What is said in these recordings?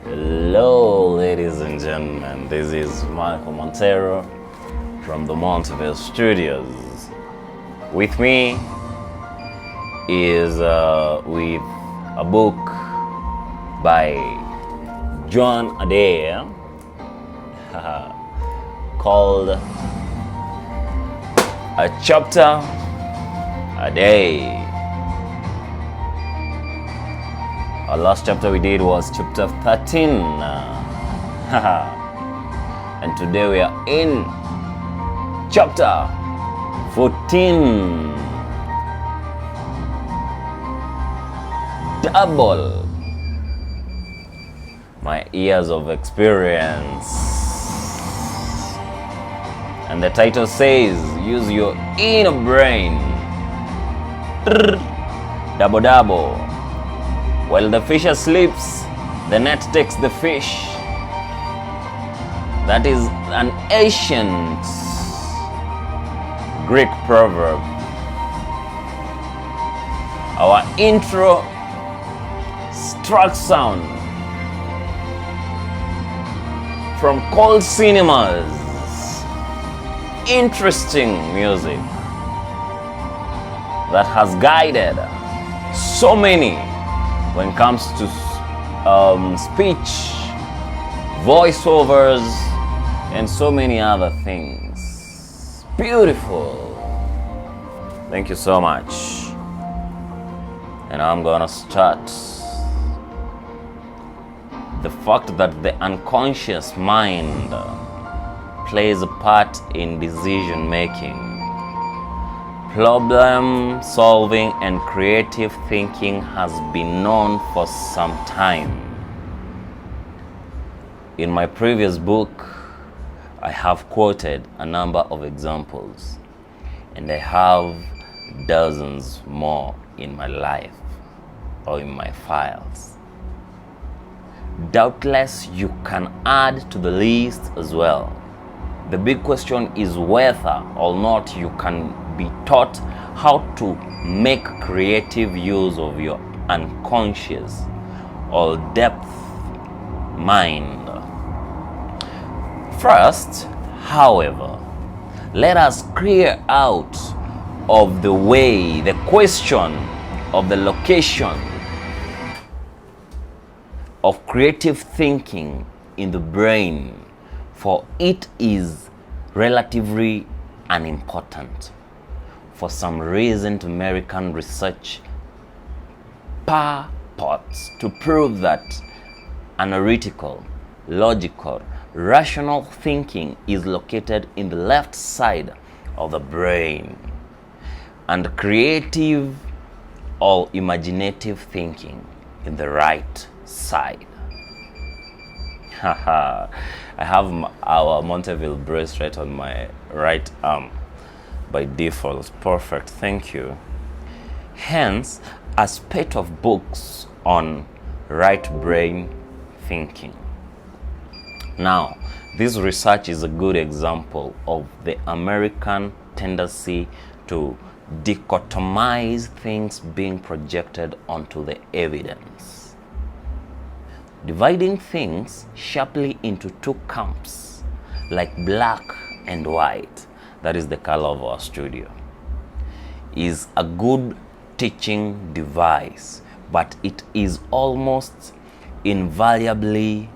Hello, ladies and gentlemen. This is Michael Montero from the Monteville Studios. With me is with a book by John Adair called A Chapter a Day. Our last chapter we did was chapter 13. And today we are in chapter 14. Double my years of experience. And the title says, use your inner brain. Double double. While the fisher sleeps, the net takes the fish. That is an ancient Greek proverb. Our intro struck sound from cold cinemas. Interesting music that has guided so many when it comes to speech, voiceovers, and so many other things. Beautiful. Thank you so much. And I'm gonna start. The fact that the unconscious mind plays a part in decision making. Problem solving and creative thinking has been known for some time. In my previous book, I have quoted a number of examples, and I have dozens more in my life or in my files. Doubtless, you can add to the list as well. The big question is whether or not you can be taught how to make creative use of your unconscious or depth mind. First, however, let us clear out of the way the question of the location of creative thinking in the brain, for it is relatively unimportant. For some recent American research purports to prove that analytical, logical, rational thinking is located in the left side of the brain, and creative or imaginative thinking in the right side. I have our Monteville bracelet on my right arm. By default, perfect, thank you. Hence, a spate of books on right brain thinking. Now, this research is a good example of the American tendency to dichotomize things being projected onto the evidence, dividing things sharply into two camps, like black and white. That is the color of our studio, is a good teaching device, but it is almost invariably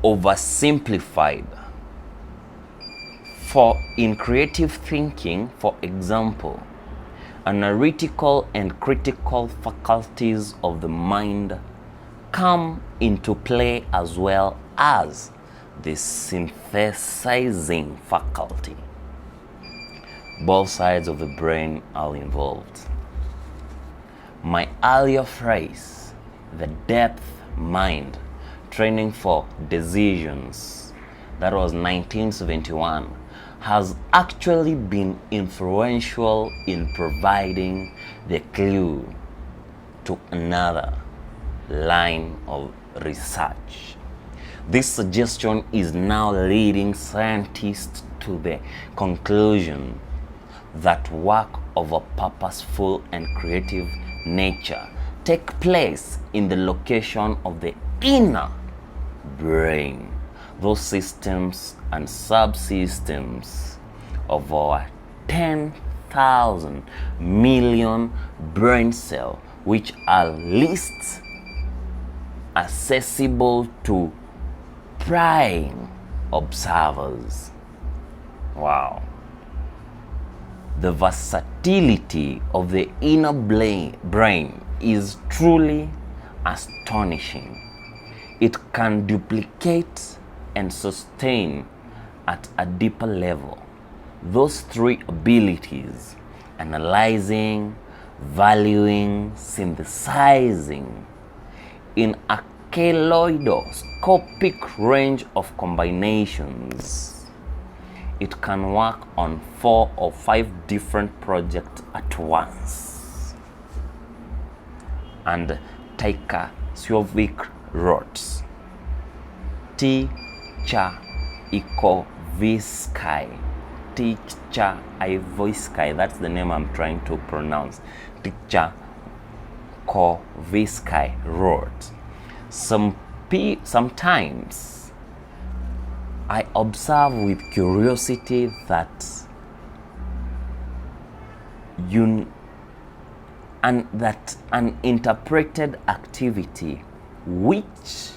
oversimplified. For in creative thinking, for example, analytical and critical faculties of the mind come into play as well as the synthesizing faculty. Both sides of the brain are involved. My earlier phrase, the depth mind, training for decisions, that was 1971, has actually been influential in providing the clue to another line of research. This suggestion is now leading scientists to the conclusion that work of a purposeful and creative nature take place in the location of the inner brain, those systems and subsystems of our 10,000 million brain cells, which are least accessible to prying observers. Wow. The versatility of the inner brain is truly astonishing. It can duplicate and sustain at a deeper level those three abilities: analyzing, valuing, synthesizing, in a kaleidoscopic range of combinations. It can work on 4 or 5 different projects at once. And Taika Swiovik wrote, Teacher Ikoviskai. Teacher Ivoiskai, that's the name I'm trying to pronounce. Teacher Koviskai wrote, sometimes I observe with curiosity that an interpreted activity which,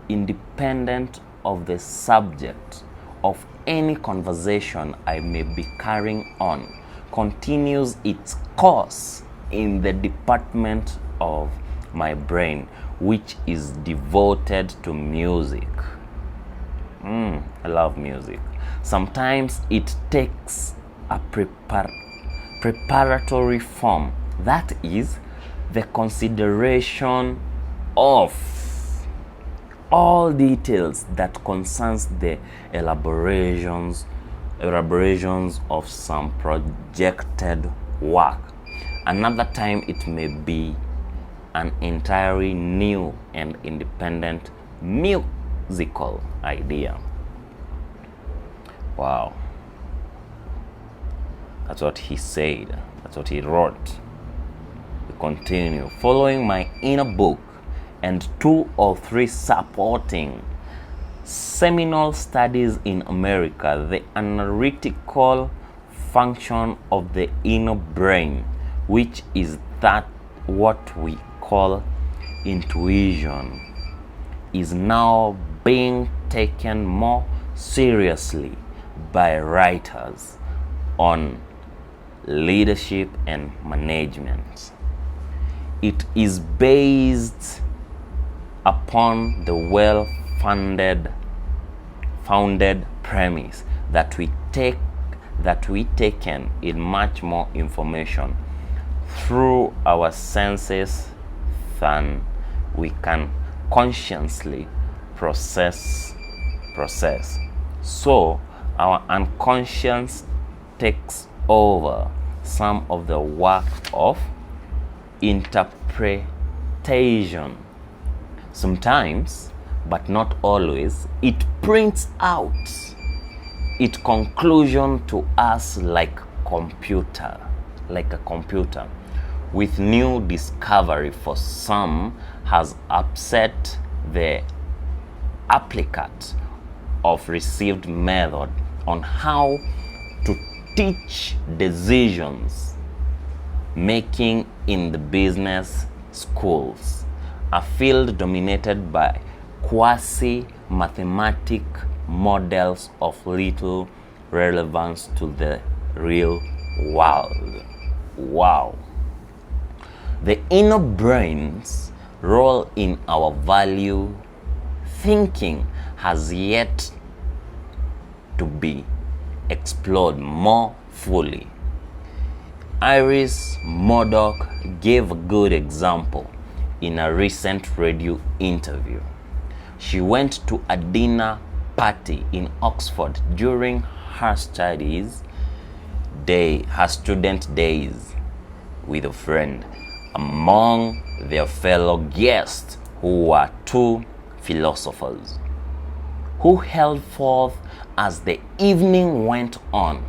independent of the subject of any conversation I may be carrying on, continues its course in the department of my brain which is devoted to music. I love music. Sometimes it takes a preparatory form, that is, the consideration of all details that concerns the elaborations of some projected work. Another time it may be an entirely new and independent musical idea. Wow. That's what he said. That's what he wrote. We continue. Following my inner book and 2 or 3 supporting seminal studies in America, the analytical function of the inner brain, which is that what we call intuition, is now being taken more seriously by writers on leadership and management. It is based upon the well-founded premise that we taken in much more information through our senses than we can consciously process. So our unconscious takes over some of the work of interpretation. Sometimes, but not always, it prints out its conclusion to us like a computer, with new discovery for some has upset the applicant of received method on how to teach decisions making in the business schools, a field dominated by quasi-mathematic models of little relevance to the real world. Wow. The inner brain's role in our value thinking has yet to be explored more fully. Iris Murdoch gave a good example in a recent radio interview. She went to a dinner party in Oxford during her student days with a friend. Among their fellow guests who were 2 philosophers, who held forth as the evening went on.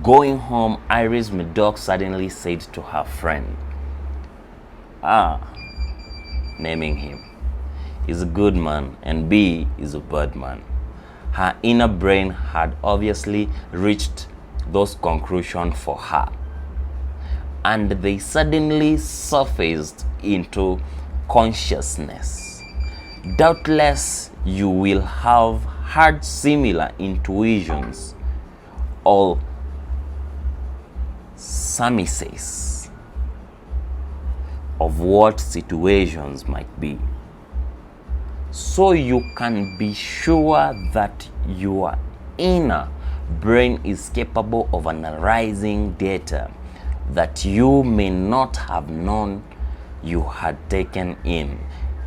Going home, Iris Murdoch suddenly said to her friend, naming him, is a good man and B is a bad man. Her inner brain had obviously reached those conclusions for her, and they suddenly surfaced into consciousness. Doubtless you will have had similar intuitions or surmises of what situations might be. So you can be sure that your inner brain is capable of analyzing data that you may not have known you had taken in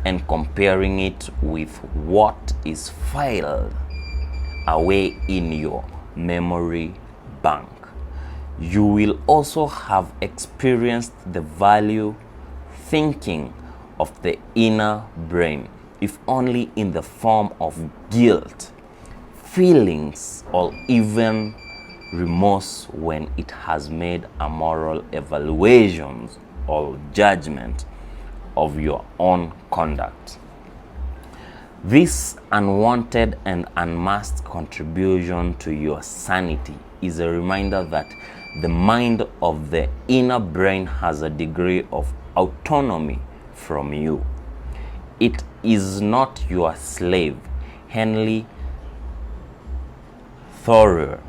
and comparing it with what is filed away in your memory bank. You will also have experienced the value thinking of the inner brain, if only in the form of guilt, feelings, or even remorse when it has made a moral evaluation or judgment of your own conduct. This unwanted and unmasked contribution to your sanity is a reminder that the mind of the inner brain has a degree of autonomy from you. It is not your slave. Henry Thoreau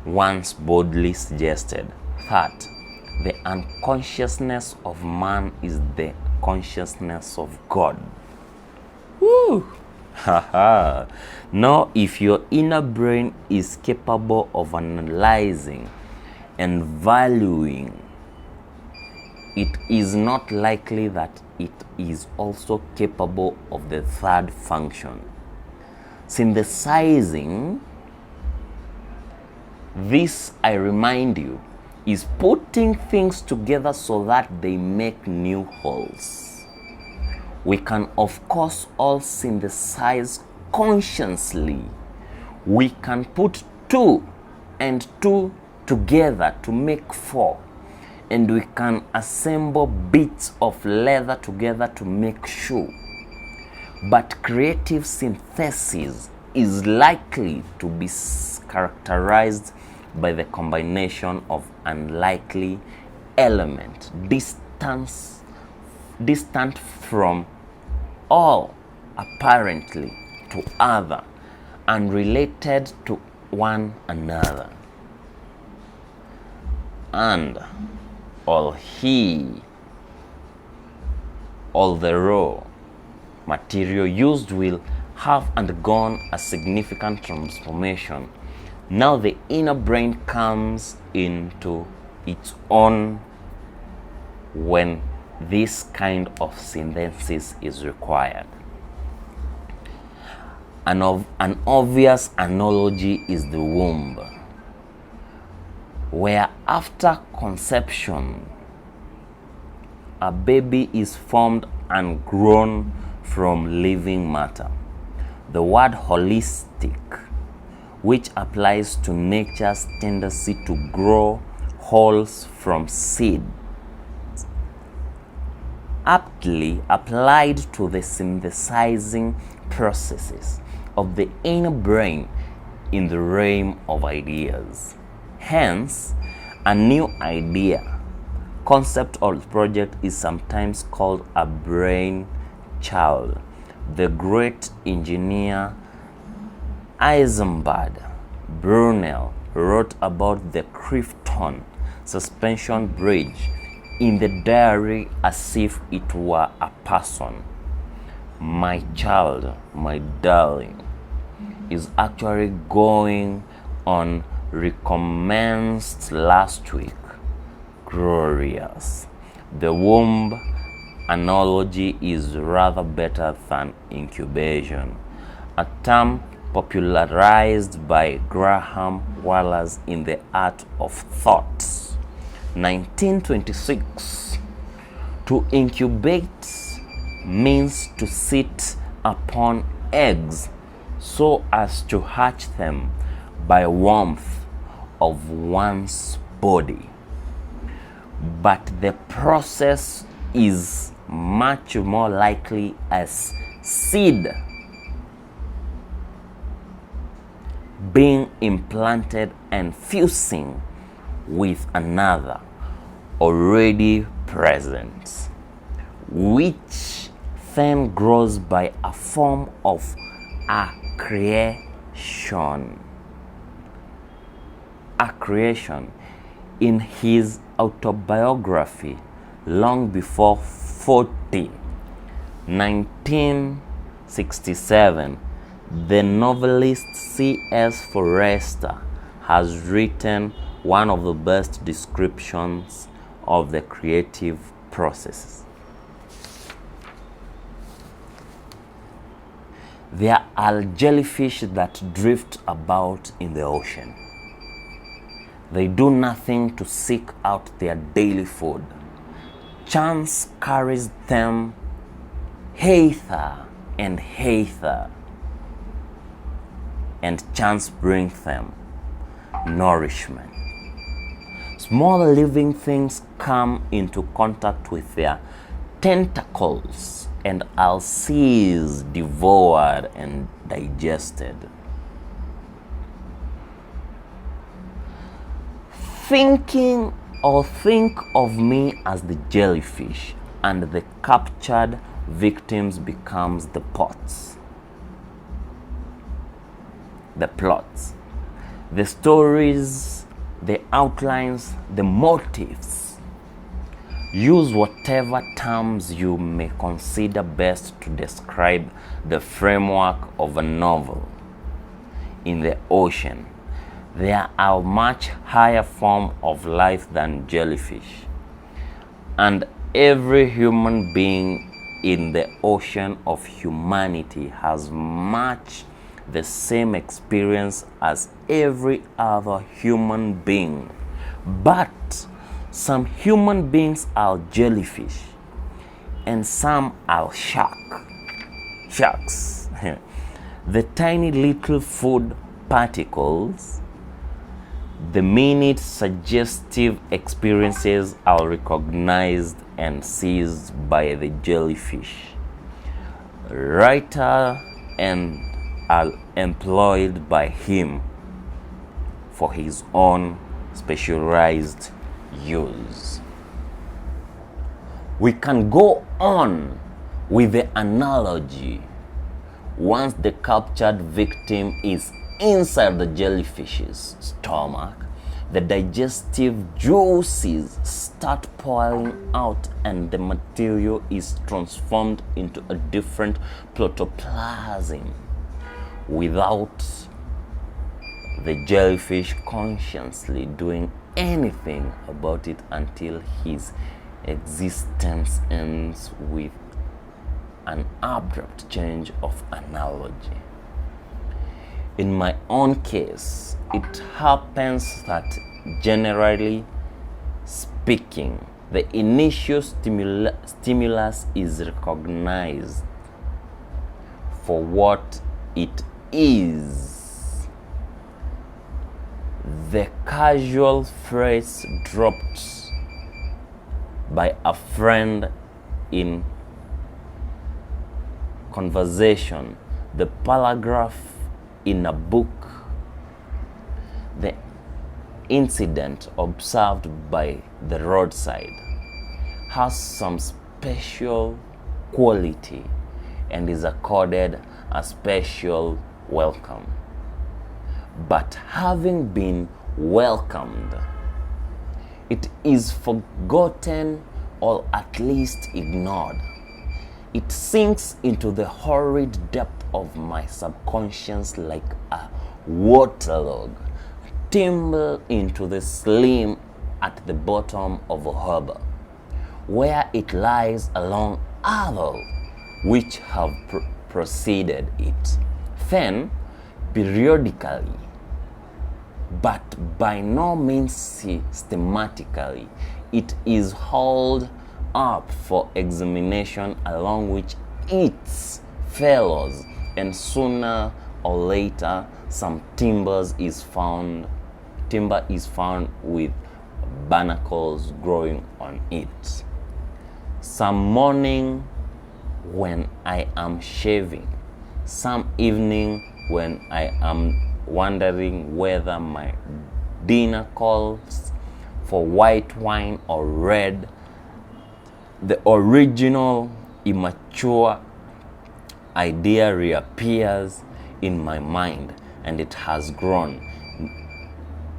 once boldly suggested that the unconsciousness of man is the consciousness of God. Woo! Haha! Now, if your inner brain is capable of analyzing and valuing, it is not likely that it is also capable of the third function, synthesizing. This, I remind you, is putting things together so that they make new wholes. We can, of course, all synthesize consciously. We can put 2 and 2 together to make 4. And we can assemble bits of leather together to make shoe. But creative synthesis is likely to be characterized by the combination of unlikely element, distant from all, apparently to other, unrelated to one another. And all the raw material used will have undergone a significant transformation. Now the inner brain comes into its own when this kind of synthesis is required. An obvious analogy is the womb, where after conception, a baby is formed and grown from living matter. The word holistic, which applies to nature's tendency to grow wholes from seed, aptly applied to the synthesizing processes of the inner brain in the realm of ideas. Hence, a new idea, concept, or project is sometimes called a brain child. The great engineer Eisenberg Brunel wrote about the Clifton suspension bridge in the diary as if it were a person. My child, my darling, is actually going on recommenced last week. Glorious. The womb analogy is rather better than incubation, a term popularized by Graham Wallace in The Art of Thought, 1926. To incubate means to sit upon eggs so as to hatch them by warmth of one's body. But the process is much more likely as seed being implanted and fusing with another already present, which then grows by a form of a creation. A creation. In his autobiography, long before 1967, the novelist C.S. Forester has written one of the best descriptions of the creative process. There are jellyfish that drift about in the ocean. They do nothing to seek out their daily food. Chance carries them hither and hither, and chance brings them nourishment. Small living things come into contact with their tentacles and are seized, devoured, and digested. Think of me as the jellyfish, and the captured victims becomes the pots, the plots, the stories, the outlines, the motives. Use whatever terms you may consider best to describe the framework of a novel. In the ocean, there are much higher form of life than jellyfish, and every human being in the ocean of humanity has much the same experience as every other human being. But some human beings are jellyfish and some are sharks. The tiny little food particles, the minute suggestive experiences are recognized and seized by the jellyfish. Writer and are employed by him for his own specialized use. We can go on with the analogy. Once the captured victim is inside the jellyfish's stomach, the digestive juices start pouring out and the material is transformed into a different protoplasm without the jellyfish consciously doing anything about it until his existence ends with an abrupt change of analogy. In my own case, it happens that, generally speaking, the initial stimulus is recognized for what it is. The casual phrase dropped by a friend in conversation, the paragraph in a book, the incident observed by the roadside has some special quality and is accorded a special welcome. But having been welcomed, it is forgotten or at least ignored. It sinks into the horrid depth of my subconscious like a waterlog, tumble into the slim at the bottom of a harbor, where it lies along others which have preceded it. Then, periodically, but by no means systematically, it is hauled up for examination along with its fellows, and sooner or later some timber is found with barnacles growing on it. Some morning when I am shaving, some evening when I am wondering whether my dinner calls for white wine or red. The original immature idea reappears in my mind, and it has grown.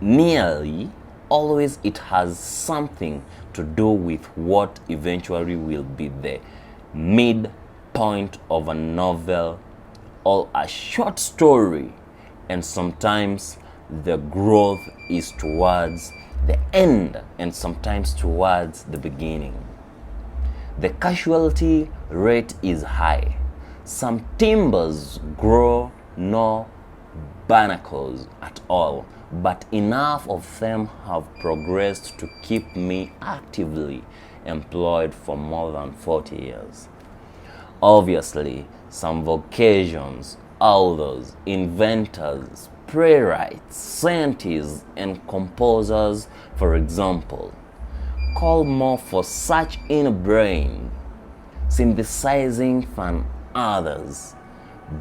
Nearly always it has something to do with what eventually will be the midpoint of a novel or a short story, and sometimes the growth is towards the end and sometimes towards the beginning. The casualty rate is high. Some timbers grow no barnacles at all, but enough of them have progressed to keep me actively employed for more than 40 years. Obviously, some vocations, authors, inventors, playwrights, scientists, and composers, for example, call more for such inner brain synthesizing than others,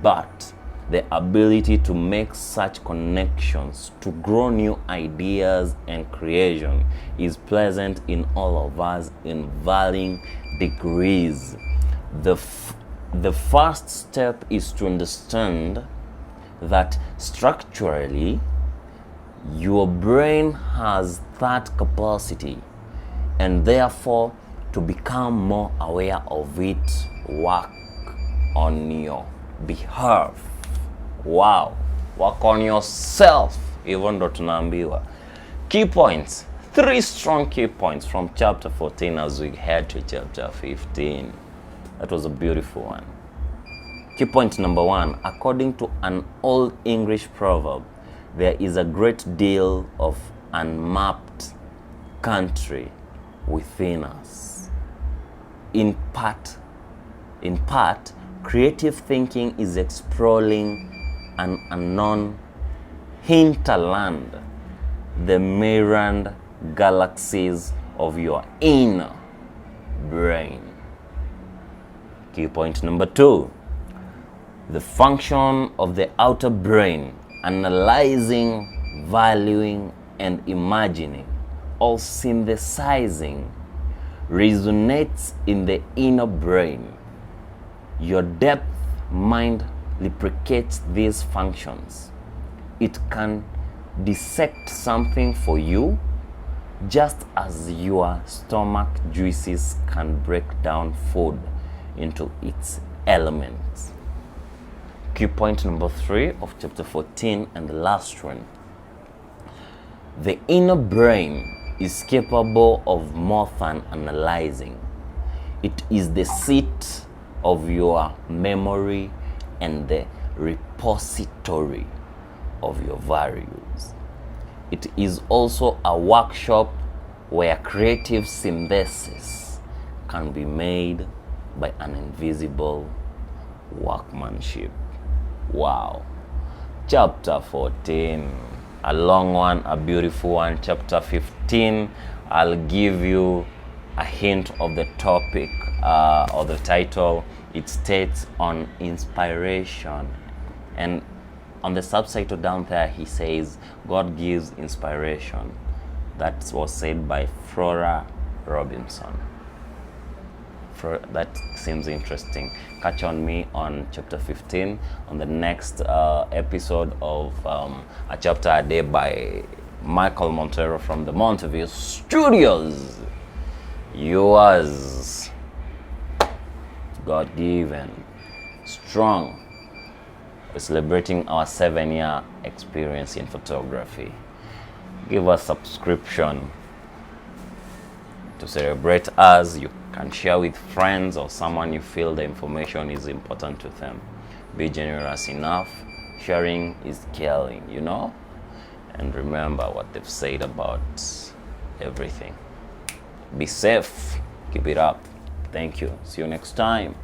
but the ability to make such connections, to grow new ideas and creation is present in all of us in varying degrees. The first step is to understand that structurally your brain has that capacity, and therefore to become more aware of it, work on your behalf. Wow, work on yourself, even though tunaambiwa. Key points, 3 strong key points from chapter 14 as we head to chapter 15. That was a beautiful one. Key point number 1, according to an old English proverb, there is a great deal of unmapped country within us. In part, creative thinking is exploring an unknown hinterland, the myriad galaxies of your inner brain. Key point number 2, the function of the outer brain, analyzing, valuing, and imagining, all synthesizing, resonates in the inner brain. Your depth mind replicates these functions. It can dissect something for you, just as your stomach juices can break down food into its elements. Key point number 3 of chapter 14 and the last one. The inner brain is capable of more than analyzing. It is the seat of your memory and the repository of your values. It is also a workshop where creative synthesis can be made by an invisible workmanship. Wow. Chapter 14, a long one, a beautiful one. Chapter 15, I'll give you a hint of the topic or the title. It states on inspiration, and on the subtitle down there he says God gives inspiration. That was said by Flora Robinson. That seems interesting. Catch on me on chapter 15 on the next episode of a chapter a day by Michael Montero from the Monteville Studios. Yours, God-given, strong. We're celebrating our 7-year experience in photography. Give us subscription to celebrate us. You can share with friends or someone you feel the information is important to them. Be generous enough. Sharing is caring, you know? And remember what they've said about everything. Be safe. Keep it up. Thank you. See you next time.